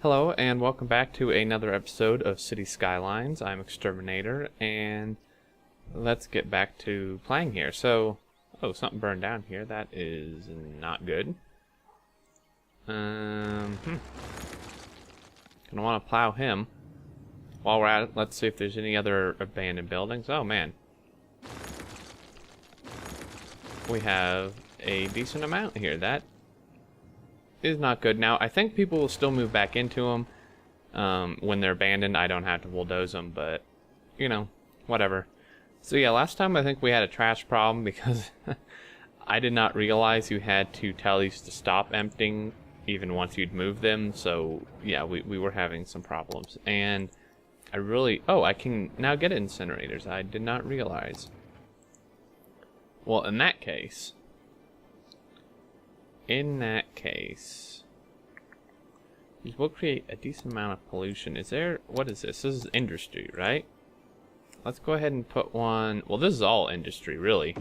Hello and welcome back to another episode of Cities Skylines. I'm Exterminator and let's get back to playing here. So, something burned down here. That is not good. Gonna want to plow him. While we're at it, let's see if there's any other abandoned buildings. Oh man. We have a decent amount here. That is not good. Now, I think people will still move back into them when they're abandoned. I don't have to bulldoze them, but, you know, whatever. So yeah, last time I think we had a trash problem because I did not realize you had to tell these to stop emptying even once you'd move them. So yeah, we were having some problems. And I really... Oh, I can now get incinerators. I did not realize. Well, in that case, these will create a decent amount of pollution. Is there... What is this? This is industry, right? Let's go ahead and put one... Well, this is all industry, really.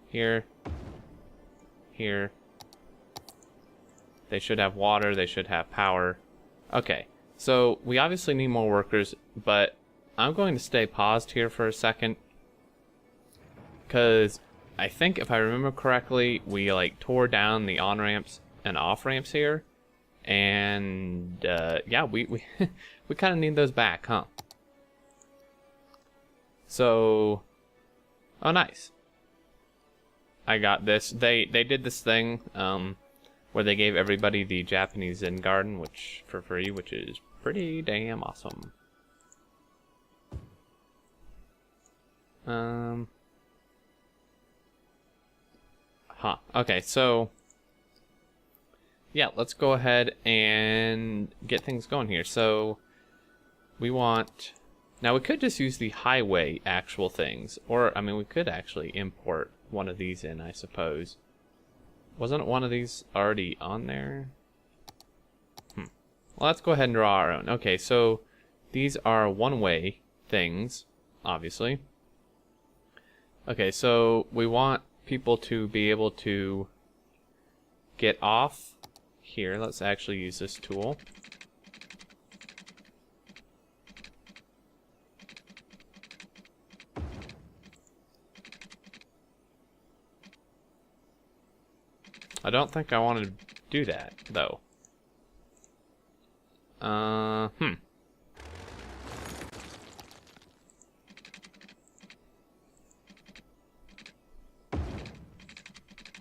Here. Here. They should have water. They should have power. Okay. So, we obviously need more workers, but I'm going to stay paused here for a second. Because I think, if I remember correctly, we, tore down the on-ramps and off-ramps here. And, yeah, we we kind of need those back, huh? So, oh, nice. I got this. They did this thing, where they gave everybody the Japanese Zen garden, which, for free, which is pretty damn awesome. Okay, so... Yeah, let's go ahead and get things going here. So, we want... Now, we could just use the highway actual things. Or, I mean, we could actually import one of these in, I suppose. Wasn't one of these already on there? Well, let's go ahead and draw our own. Okay, so these are one-way things, obviously. Okay, so we want people to be able to get off here. Let's actually use this tool. I don't think I want to do that, though.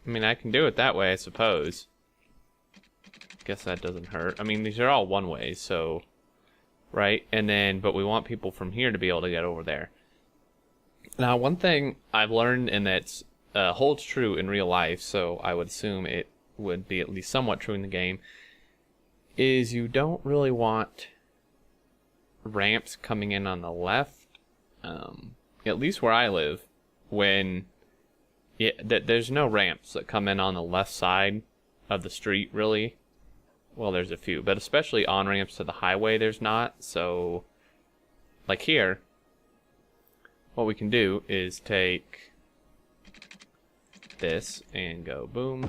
I mean, I can do it that way, I suppose. Guess that doesn't hurt. I mean, these are all one ways, so... Right? And then, but we want people from here to be able to get over there. Now, one thing I've learned, and that's holds true in real life, so I would assume it would be at least somewhat true in the game, is you don't really want ramps coming in on the left. At least where I live, when... Yeah, there's no ramps that come in on the left side of the street, really. Well, there's a few, but especially on-ramps to the highway, there's not. So, like here, what we can do is take this and go boom.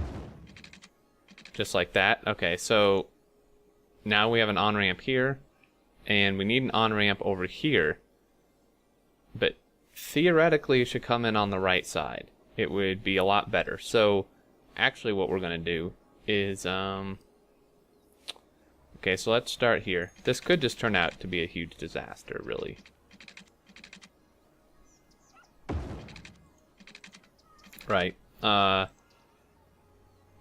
Just like that. Okay, so now we have an on-ramp here, and we need an on-ramp over here. But theoretically, it should come in on the right side. It would be a lot better. So, actually what we're going to do is, okay, so let's start here. This could just turn out to be a huge disaster, really. Right. Now,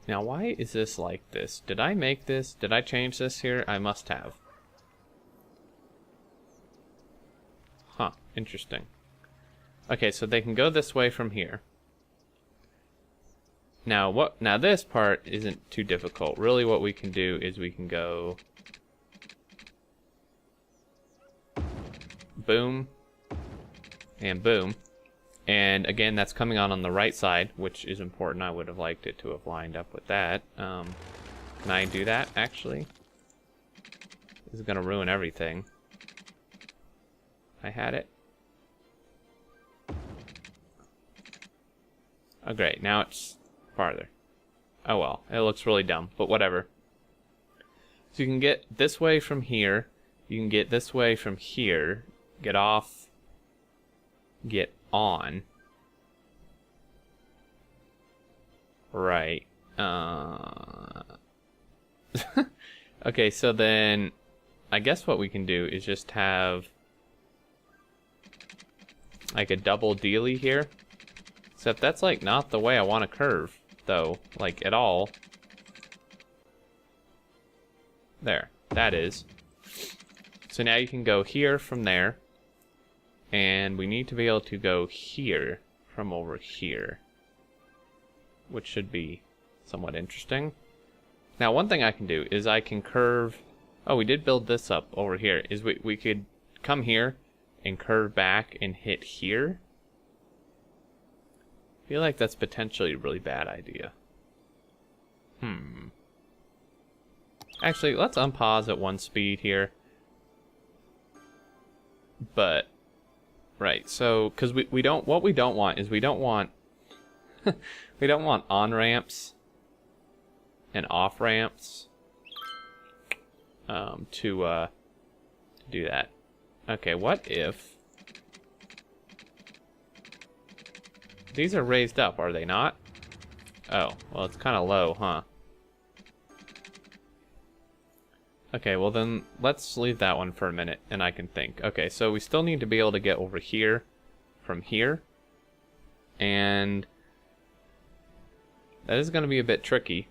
why is this like this? Did I make this? Did I change this here? I must have. Huh, interesting. Okay, so they can go this way from here. Now this part isn't too difficult. Really what we can do is we can go boom and boom. And again, that's coming on the right side, which is important. I would have liked it to have lined up with that. Can I do that, actually? This is going to ruin everything. I had it. Oh, great. Now it's farther. Oh well, it looks really dumb, but whatever. So you can get this way from here. You can get this way from here. Get off. Get on. Right. Okay, so then I guess what we can do is just have like a double dealy here. Except that's like not the way I want to curve, though, like at all. There, that is. So now you can go here from there. And we need to be able to go here from over here. Which should be somewhat interesting. Now, one thing I can do is I can curve... Oh, we did build this up over here. Is we could come here and curve back and hit here. I feel like that's potentially a really bad idea. Actually, let's unpause at 1 speed here. But, right, so, because we don't, what we don't want is we don't want, we don't want on-ramps and off-ramps to do that. Okay, what if these are raised up, are they not? Oh, well, it's kind of low, huh? Okay, well then, let's leave that one for a minute, and I can think. Okay, so we still need to be able to get over here from here. And that is going to be a bit tricky.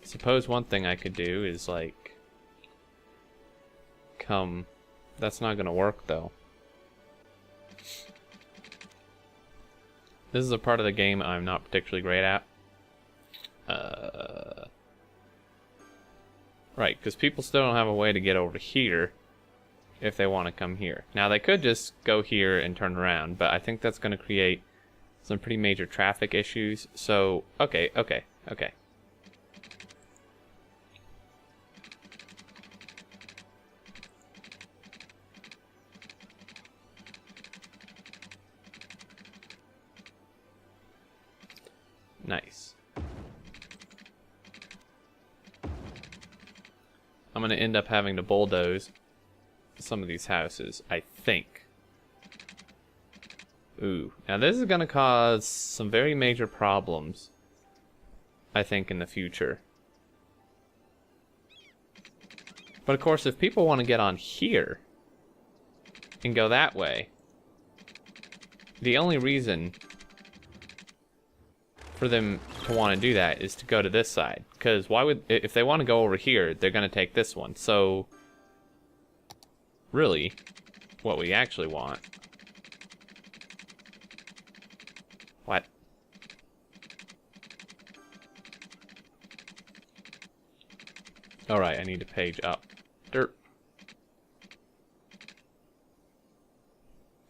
Suppose one thing I could do is, like, come... That's not going to work, though. This is a part of the game I'm not particularly great at. Right, because people still don't have a way to get over here if they want to come here. Now, they could just go here and turn around, but I think that's going to create some pretty major traffic issues. So, okay. Nice. I'm going to end up having to bulldoze some of these houses, I think. Ooh. Now this is going to cause some very major problems, I think, in the future. But of course, if people want to get on here and go that way, the only reason for them to want to do that is to go to this side, because why would, if they want to go over here, they're going to take this one. So really what we actually want, what, all right, I need to page up, derp.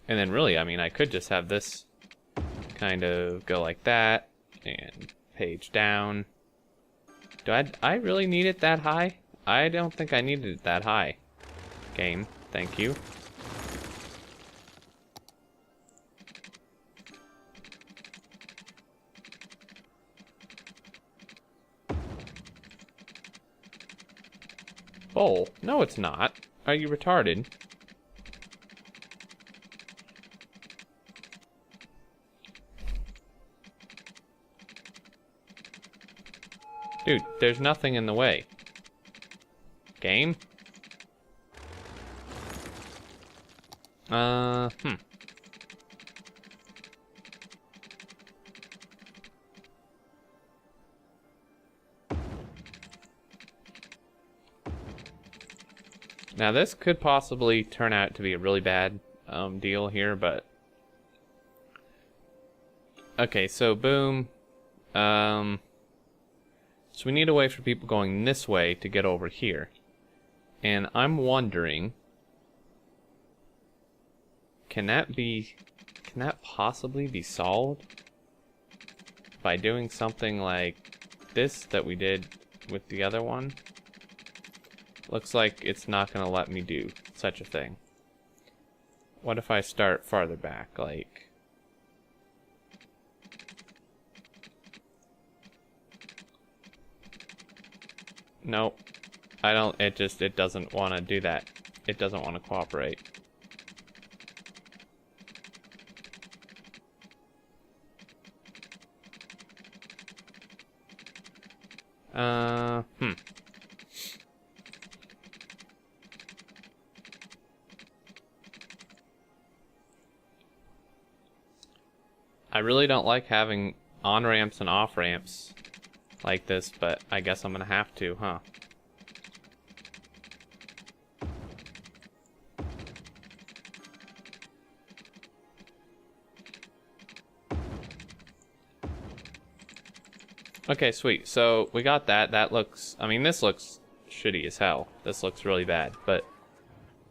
And then really, I mean, I could just have this kind of go like that and page down. Do I really need it that high? I don't think I needed it that high. Game, thank you. Bowl? No, it's not. Are you retarded? Dude, there's nothing in the way. Game? Now this could possibly turn out to be a really bad deal here, but... Okay, so boom. So we need a way for people going this way to get over here. And I'm wondering, can that possibly be solved by doing something like this that we did with the other one? Looks like it's not going to let me do such a thing. What if I start farther back, like... Nope. I don't, it doesn't want to do that. It doesn't want to cooperate. I really don't like having on-ramps and off-ramps like this, but I guess I'm gonna have to, huh? Okay, sweet. So we got that. That looks, I mean, this looks shitty as hell. This looks really bad, but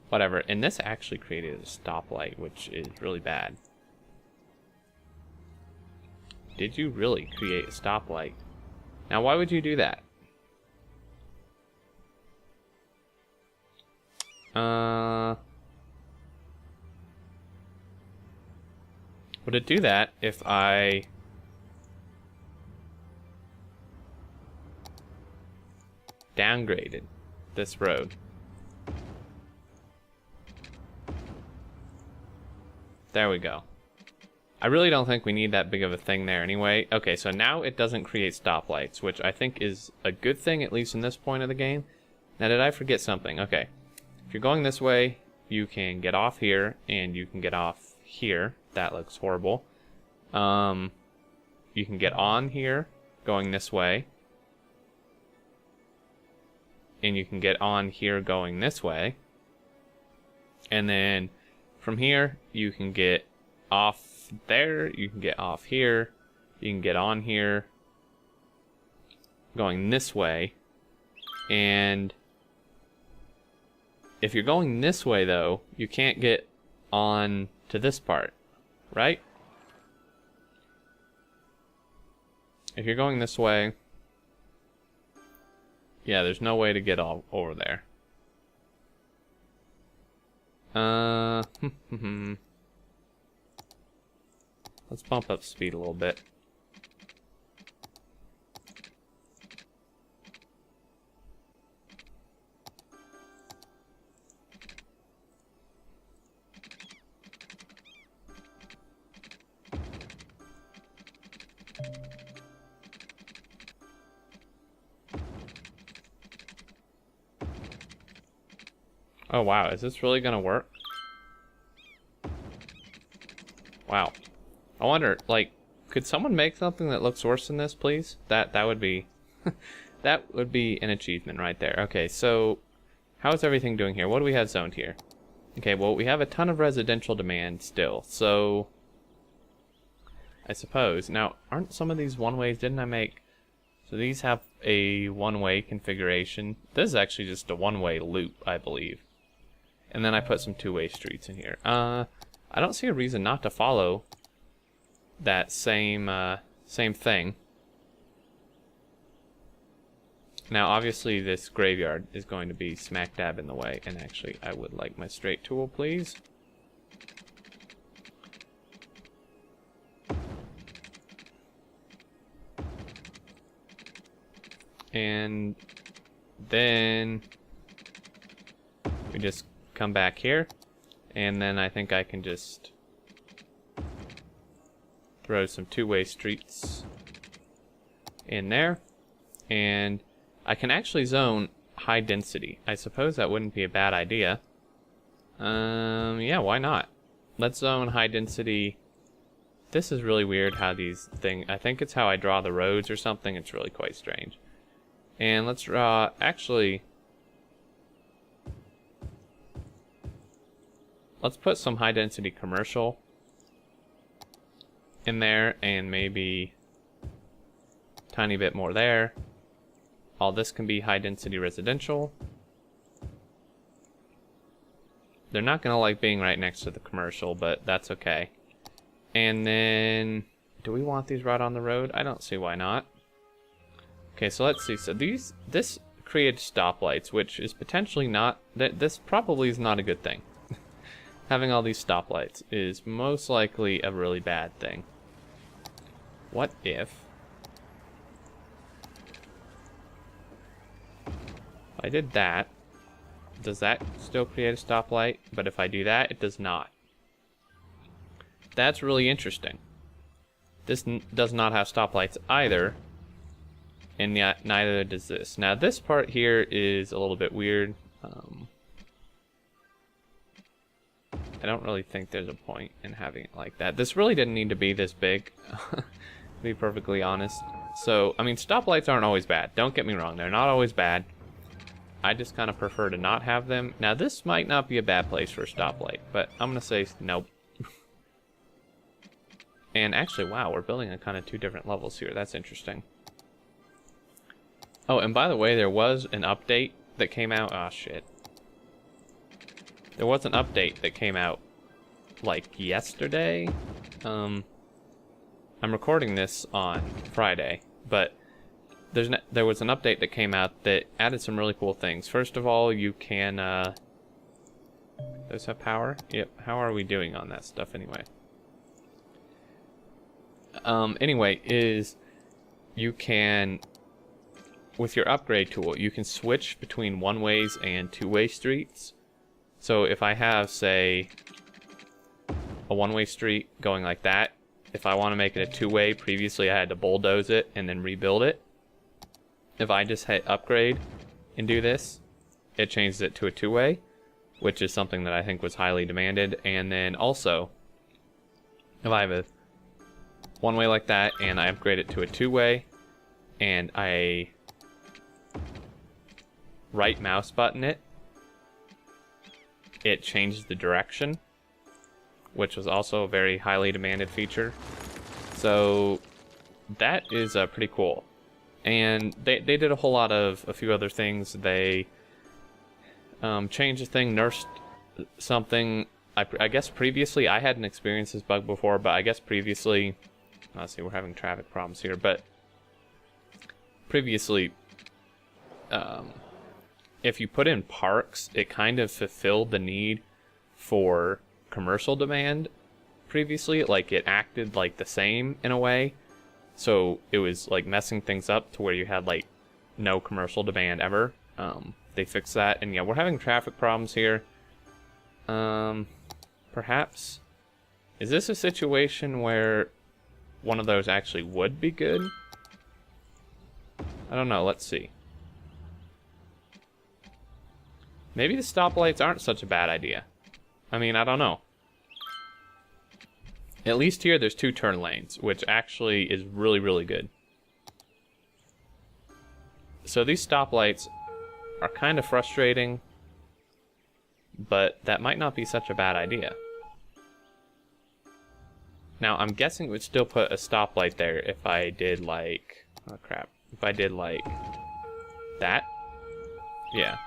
whatever. And this actually created a stoplight, which is really bad. Did you really create a stoplight? Now, why would you do that? Would it do that if I downgraded this road? There we go. I really don't think we need that big of a thing there anyway. Okay, so now it doesn't create stoplights, which I think is a good thing, at least in this point of the game. Now, did I forget something? Okay. If you're going this way, you can get off here, and you can get off here. That looks horrible. You can get on here, going this way. And you can get on here going this way. And then from here, you can get off there, you can get off here, you can get on here going this way. And if you're going this way though, you can't get on to this part, right? If you're going this way, yeah, there's no way to get all over there. Let's bump up speed a little bit. Oh wow, is this really gonna work? Wow. I wonder, like, could someone make something that looks worse than this, please? That would be that would be an achievement right there. Okay, so how's everything doing here? What do we have zoned here? Okay, well, we have a ton of residential demand still, so I suppose. Now, aren't some of these one-ways? Didn't I make... So these have a one-way configuration. This is actually just a one-way loop, I believe. And then I put some two-way streets in here. I don't see a reason not to follow that same thing. Now, obviously, this graveyard is going to be smack dab in the way. And actually, I would like my straight tool, please. And then we just come back here. And then I think I can just throw some two-way streets in there. And I can actually zone high density. I suppose that wouldn't be a bad idea. Yeah, why not? Let's zone high density. This is really weird how these things... I think it's how I draw the roads or something. It's really quite strange. And let's draw... Actually... Let's put some high density commercial in there, and maybe a tiny bit more there. All this can be high density residential. They're not gonna like being right next to the commercial, but that's okay. And then, do we want these right on the road? I don't see why not. Okay, so let's see. So this creates stoplights, which is potentially not, this probably is not a good thing. Having all these stoplights is most likely a really bad thing. What if I did that. Does that still create a stoplight? But if I do that, it does not. That's really interesting. This does not have stoplights either. And yet, neither does this. Now, this part here is a little bit weird. I don't really think there's a point in having it like that. This really didn't need to be this big, to be perfectly honest. So, I mean, stoplights aren't always bad. Don't get me wrong. They're not always bad. I just kind of prefer to not have them. Now, this might not be a bad place for a stoplight, but I'm going to say nope. And actually, wow, we're building on kind of two different levels here. That's interesting. Oh, and by the way, there was an update that came out. Oh, shit. There was an update that came out, like, yesterday. I'm recording this on Friday, but there was an update that came out that added some really cool things. First of all, you can, those have power? Yep, how are we doing on that stuff anyway? Anyway, is you can, with your upgrade tool, you can switch between one-ways and two-way streets. So if I have, say, a one-way street going like that, if I want to make it a two-way, previously I had to bulldoze it and then rebuild it. If I just hit upgrade and do this, it changes it to a two-way, which is something that I think was highly demanded. And then also, if I have a one-way like that and I upgrade it to a two-way and I right mouse button it, it changes the direction, which was also a very highly demanded feature. So that is pretty cool. And they did a whole lot of a few other things. They changed a thing, nursed something. I guess previously I hadn't experienced this bug before, but I guess previously, let's see, we're having traffic problems here, but previously, if you put in parks, it kind of fulfilled the need for commercial demand previously. Like, it acted like the same in a way. So it was like messing things up to where you had like no commercial demand ever. They fixed that, and yeah, we're having traffic problems here. Perhaps, is this a situation where one of those actually would be good? I don't know, let's see. Maybe the stoplights aren't such a bad idea. I mean, I don't know. At least here there's two turn lanes, which actually is really, really good. So these stoplights are kind of frustrating, but that might not be such a bad idea. Now, I'm guessing it would still put a stoplight there if I did like... oh crap. If I did like... that? Yeah.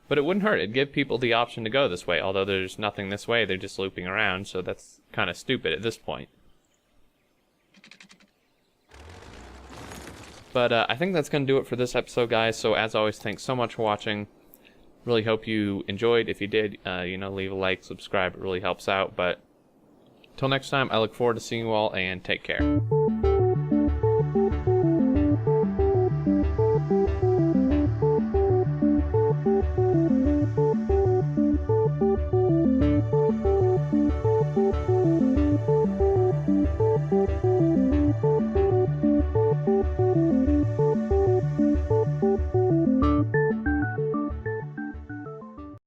But it wouldn't hurt. It'd give people the option to go this way. Although there's nothing this way, they're just looping around, so that's kind of stupid at this point. But I think that's going to do it for this episode, guys. So as always, thanks so much for watching. Really hope you enjoyed. If you did, leave a like, subscribe. It really helps out. But till next time, I look forward to seeing you all, and take care.